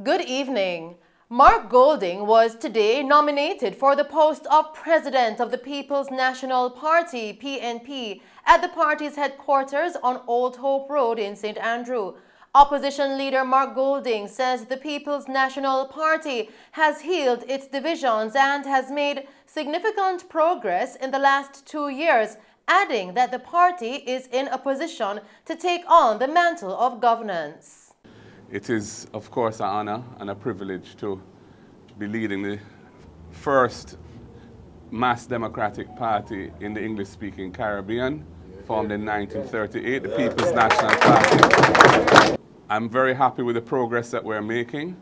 Good evening. Mark Golding was today nominated for the post of President of the People's National Party, PNP, at the party's headquarters on Old Hope Road in St. Andrew. Opposition leader Mark Golding says the People's National Party has healed its divisions and has made significant progress in the last 2 years, adding that the party is in a position to take on the mantle of governance. It is, of course, an honor and a privilege to be leading the first mass democratic party in the English-speaking Caribbean, formed in 1938, the People's National Party. I'm very happy with the progress that we're making.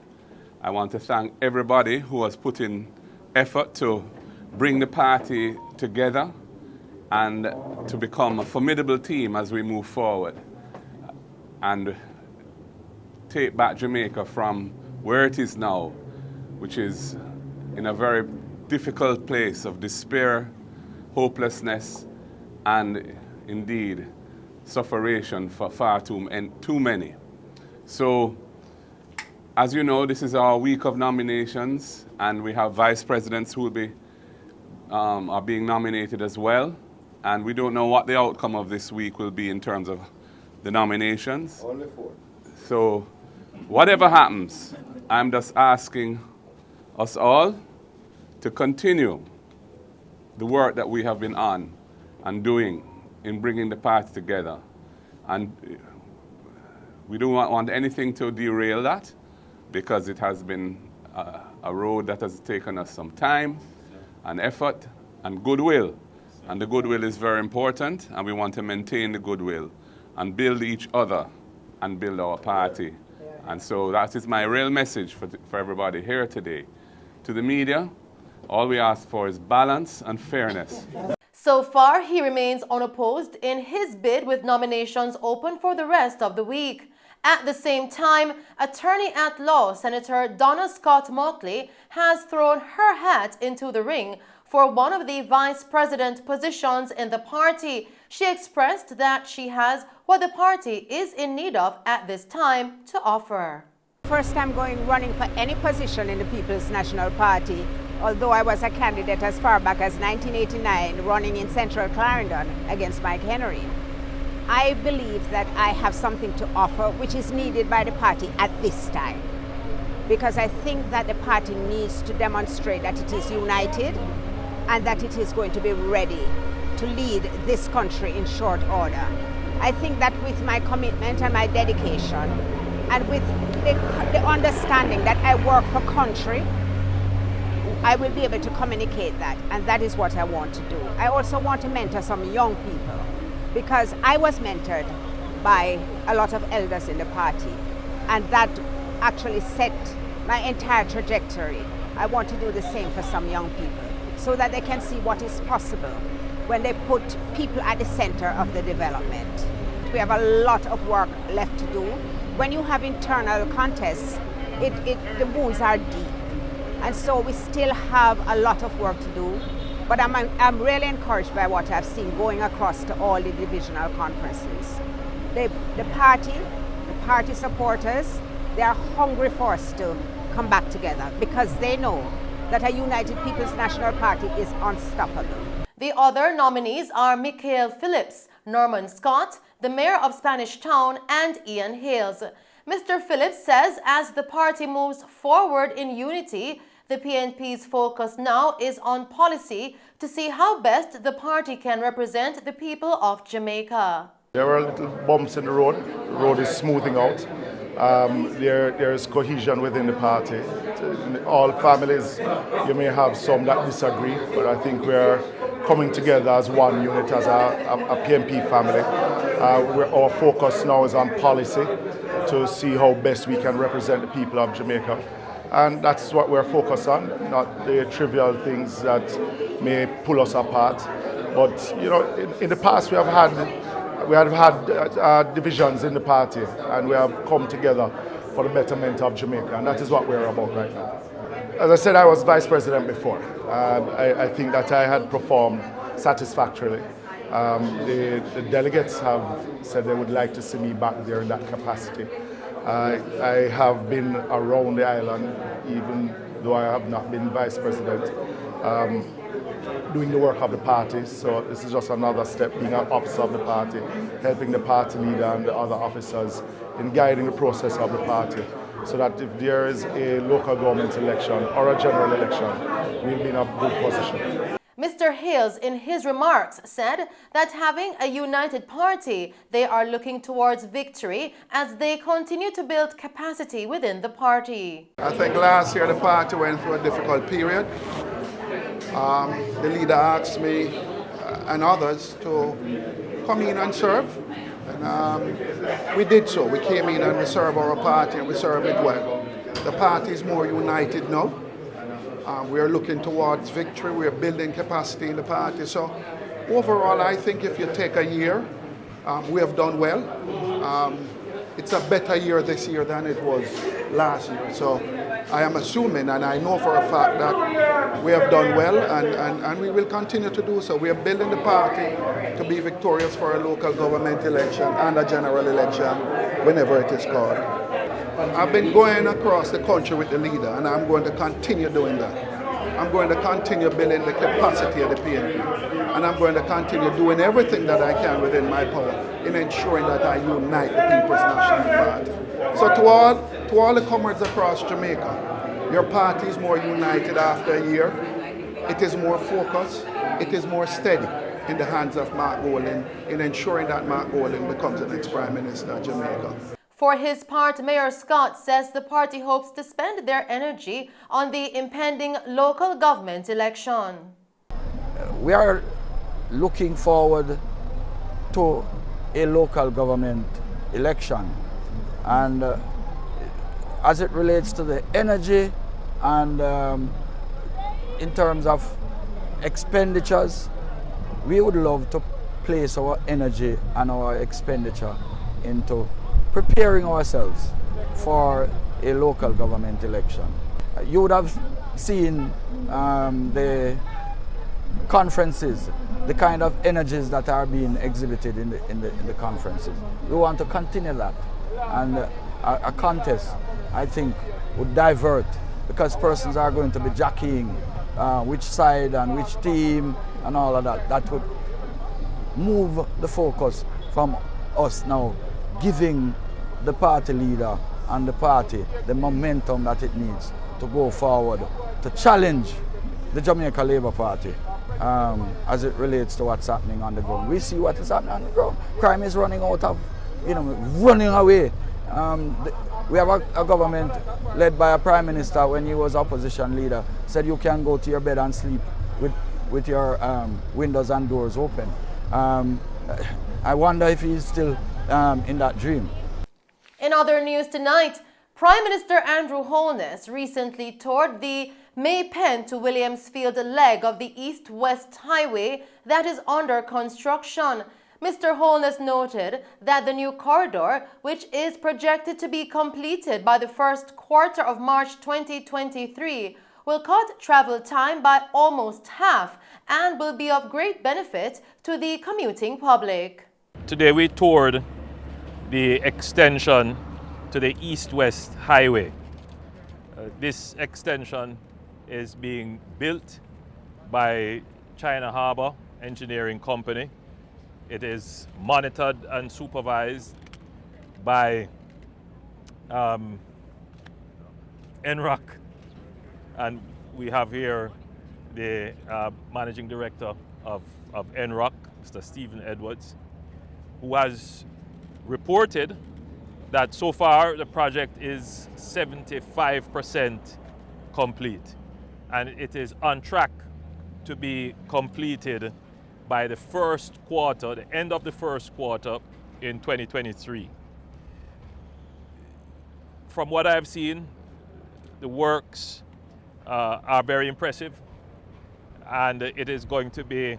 I want to thank everybody who has put in effort to bring the party together and to become a formidable team as we move forward and take back Jamaica from where it is now, which is in a very difficult place of despair, hopelessness, and indeed sufferation for far too many. So, as you know, this is our week of nominations, and we have vice presidents who will be are being nominated as well. And we don't know what the outcome of this week will be in terms of the nominations. Only 4. So, whatever happens, I'm just asking us all to continue the work that we have been on and doing in bringing the party together. And we don't want anything to derail that, because it has been a road that has taken us some time and effort and goodwill. And the goodwill is very important, and we want to maintain the goodwill and build each other and build our party. And so that is my real message for everybody here today. To the media, all we ask for is balance and fairness. So far, he remains unopposed in his bid, with nominations open for the rest of the week. At the same time, Attorney-at-Law Senator Donna Scott Motley has thrown her hat into the ring for one of the vice president positions in the party. She expressed that she has what the party is in need of at this time to offer. First time running for any position in the People's National Party, although I was a candidate as far back as 1989, running in Central Clarendon against Mike Henry. I believe that I have something to offer which is needed by the party at this time, because I think that the party needs to demonstrate that it is united and that it is going to be ready to lead this country in short order. I think that with my commitment and my dedication, and with the understanding that I work for country, I will be able to communicate that, and that is what I want to do. I also want to mentor some young people, because I was mentored by a lot of elders in the party, and that actually set my entire trajectory. I want to do the same for some young people, so that they can see what is possible when they put people at the center of the development. We have a lot of work left to do. When you have internal contests, the wounds are deep. And so we still have a lot of work to do. But I'm really encouraged by what I've seen going across to all the divisional conferences. The party supporters, they are hungry for us to come back together, because they know that a united People's National Party is unstoppable. The other nominees are Michael Phillips, Norman Scott, the mayor of Spanish Town, and Ian Hales. Mr. Phillips says as the party moves forward in unity, the PNP's focus now is on policy to see how best the party can represent the people of Jamaica. There were little bumps in the road. The road is smoothing out. There is cohesion within the party. In all families, you may have some that disagree, but I think we're coming together as one unit, as a PNP family. Our focus now is on policy to see how best we can represent the people of Jamaica. And that's what we're focused on, not the trivial things that may pull us apart. But you know, in the past we have had divisions in the party, and we have come together for the betterment of Jamaica, and that is what we're about right now. As I said, I was vice president before. I think that I had performed satisfactorily. The delegates have said they would like to see me back there in that capacity. I have been around the island, even though I have not been vice president, doing the work of the party. So this is just another step, being an officer of the party, helping the party leader and the other officers in guiding the process of the party, so that if there is a local government election or a general election, we'll be in a good position. Mr. Hales, in his remarks, said that having a united party, they are looking towards victory as they continue to build capacity within the party. I think last year the party went through a difficult period. The leader asked me and others to come in and serve. And we did so. We came in and we served our party and we served it well. The party is more united now. We are looking towards victory. We are building capacity in the party. So overall, I think if you take a year, we have done well. It's a better year this year than it was last year. So I am assuming, and I know for a fact, that we have done well, and we will continue to do so. We are building the party to be victorious for a local government election and a general election whenever it is called. I've been going across the country with the leader, and I'm going to continue doing that. I'm going to continue building the capacity of the PNP, and I'm going to continue doing everything that I can within my power in ensuring that I unite the People's National Party. So to all the comrades across Jamaica, your party is more united after a year. It is more focused. It is more steady in the hands of Mark Golding in ensuring that Mark Golding becomes the next Prime Minister of Jamaica. For his part, Mayor Scott says the party hopes to spend their energy on the impending local government election. We are looking forward to a local government election, and as it relates to the energy and in terms of expenditures, we would love to place our energy and our expenditure into preparing ourselves for a local government election. You would have seen the conferences, the kind of energies that are being exhibited in the conferences. We want to continue that, and a contest, I think, would divert, because persons are going to be jockeying which side and which team and all of that. That would move the focus from us now giving the party leader and the party the momentum that it needs to go forward, to challenge the Jamaica Labour Party as it relates to what's happening on the ground. We see what is happening on the ground. Crime is running out of, running away. We have a government led by a Prime Minister, when he was opposition leader, said you can go to your bed and sleep with your windows and doors open. I wonder if he's still in that dream. In other news tonight, Prime Minister Andrew Holness recently toured the May Pen to Williamsfield leg of the East-West Highway that is under construction. Mr. Holness noted that the new corridor, which is projected to be completed by the first quarter of March 2023, will cut travel time by almost half and will be of great benefit to the commuting public. Today we toured the extension to the East-West Highway. This extension is being built by China Harbour Engineering Company. It is monitored and supervised by NROC, and we have here the Managing Director of NROC, Mr. Stephen Edwards, who has reported that so far the project is 75% complete, and it is on track to be completed by the first quarter, the end of the first quarter in 2023. From what I've seen, the works are very impressive, and it is going to be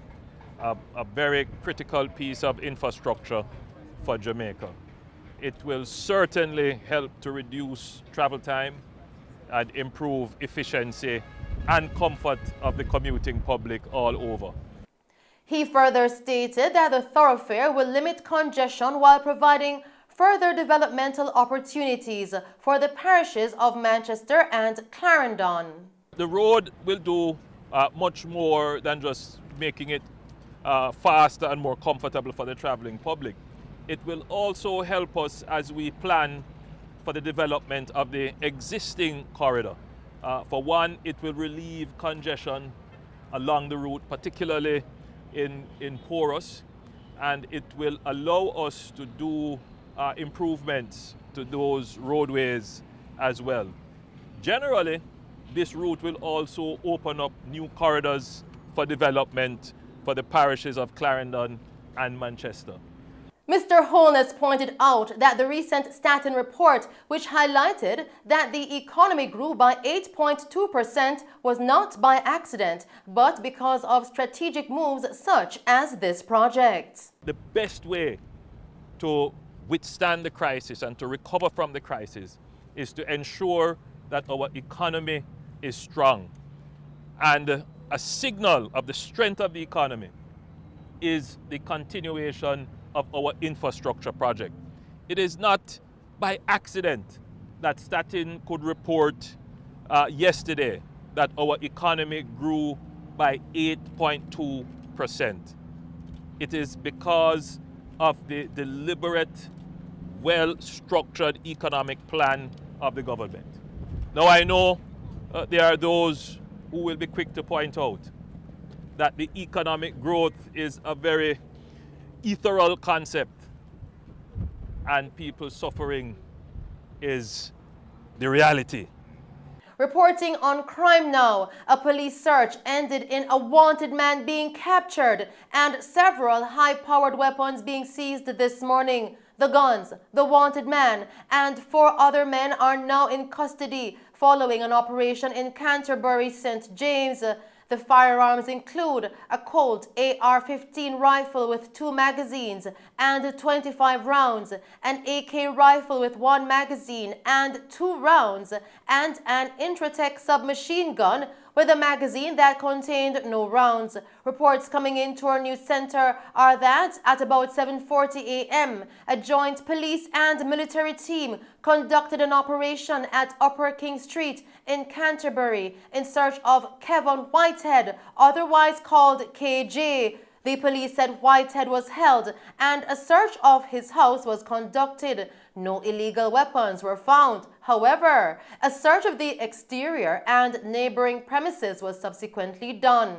a very critical piece of infrastructure for Jamaica. It will certainly help to reduce travel time and improve efficiency and comfort of the commuting public all over. He further stated that the thoroughfare will limit congestion while providing further developmental opportunities for the parishes of Manchester and Clarendon. The road will do much more than just making it faster and more comfortable for the traveling public. It will also help us as we plan for the development of the existing corridor. For one, it will relieve congestion along the route, particularly in Porus, and it will allow us to do improvements to those roadways as well. Generally, this route will also open up new corridors for development for the parishes of Clarendon and Manchester. Mr. Holness pointed out that the recent Staten report, which highlighted that the economy grew by 8.2%, was not by accident, but because of strategic moves such as this project. The best way to withstand the crisis and to recover from the crisis is to ensure that our economy is strong. And a signal of the strength of the economy is the continuation of our infrastructure project. It is not by accident that Staten could report yesterday that our economy grew by 8.2%. It is because of the deliberate, well-structured economic plan of the government. Now I know there are those who will be quick to point out that the economic growth is a very ethereal concept and people suffering is the reality. Reporting on Crime Now, a police search ended in a wanted man being captured and several high-powered weapons being seized this morning. The guns, the wanted man, and 4 other men are now in custody following an operation in Canterbury, St. James. The firearms include a Colt AR-15 rifle with 2 magazines and 25 rounds, an AK rifle with 1 magazine and 2 rounds, and an Intratec submachine gun with a magazine that contained no rounds. Reports coming into our news center are that at about 7:40 a.m., a joint police and military team conducted an operation at Upper King Street in Canterbury in search of Kevin Whitehead, otherwise called KJ. The police said Whitehead was held and a search of his house was conducted. No illegal weapons were found. However, a search of the exterior and neighboring premises was subsequently done.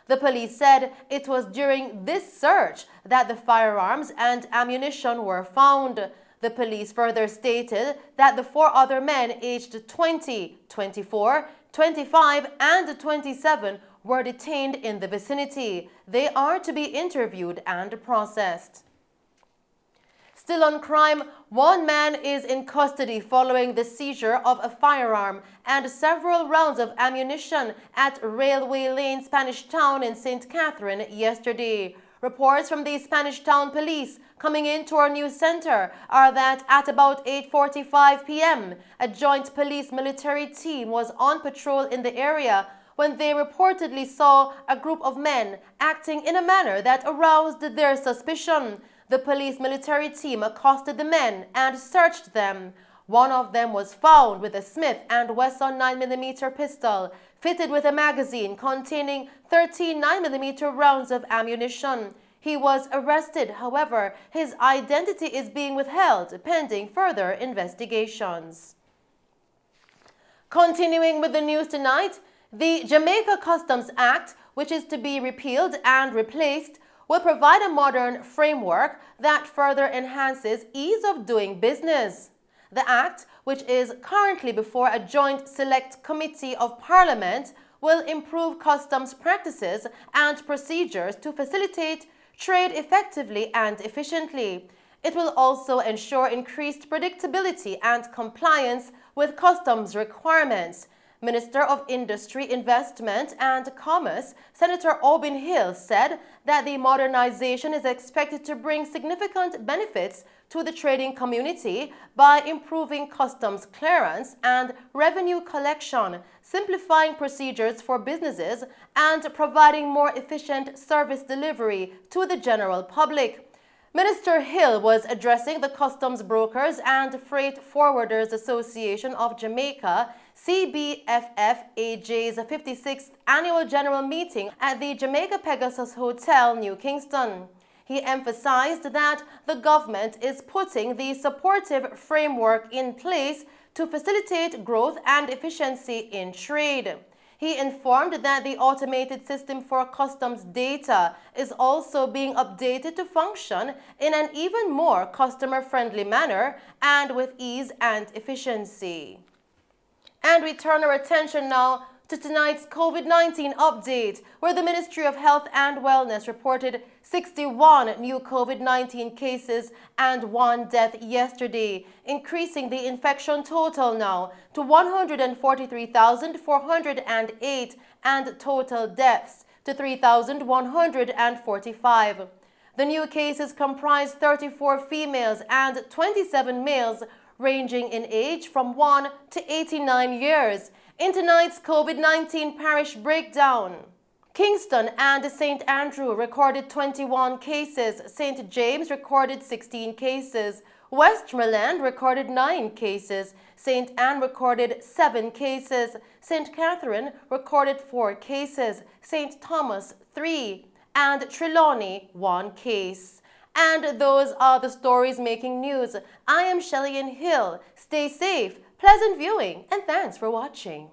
The police said it was during this search that the firearms and ammunition were found. The police further stated that the 4 other men aged 20, 24, 25, and 27 were detained in the vicinity. They are to be interviewed and processed. Still on crime, 1 man is in custody following the seizure of a firearm and several rounds of ammunition at Railway Lane, Spanish Town in St. Catherine yesterday. Reports from the Spanish Town Police coming into our news center are that at about 8:45 p.m., a joint police military team was on patrol in the area when they reportedly saw a group of men acting in a manner that aroused their suspicion. The police military team accosted the men and searched them. One of them was found with a Smith & Wesson 9mm pistol fitted with a magazine containing 13 9mm rounds of ammunition. He was arrested. However, his identity is being withheld pending further investigations. Continuing with the news tonight, the Jamaica Customs Act, which is to be repealed and replaced, will provide a modern framework that further enhances ease of doing business. The Act, which is currently before a joint select committee of Parliament, will improve customs practices and procedures to facilitate trade effectively and efficiently. It will also ensure increased predictability and compliance with customs requirements. Minister of Industry, Investment and Commerce, Senator Obin Hill, said that the modernization is expected to bring significant benefits to the trading community by improving customs clearance and revenue collection, simplifying procedures for businesses, and providing more efficient service delivery to the general public. Minister Hill was addressing the Customs Brokers and Freight Forwarders Association of Jamaica, CBFF-AJ's 56th Annual General Meeting at the Jamaica Pegasus Hotel, New Kingston. He emphasized that the government is putting the supportive framework in place to facilitate growth and efficiency in trade. He informed that the automated system for customs data is also being updated to function in an even more customer-friendly manner and with ease and efficiency. And we turn our attention now to tonight's COVID-19 update, where the Ministry of Health and Wellness reported 61 new COVID-19 cases and 1 death yesterday, increasing the infection total now to 143,408 and total deaths to 3,145. The new cases comprise 34 females and 27 males, ranging in age from 1 to 89 years. In tonight's COVID-19 parish breakdown, Kingston and St. Andrew recorded 21 cases, St. James recorded 16 cases, Westmoreland recorded 9 cases, St. Anne recorded 7 cases, St. Catherine recorded 4 cases, St. Thomas 3, and Trelawney 1 case. And those are the stories making news. I am Shelley Hill. Stay safe, pleasant viewing, and thanks for watching.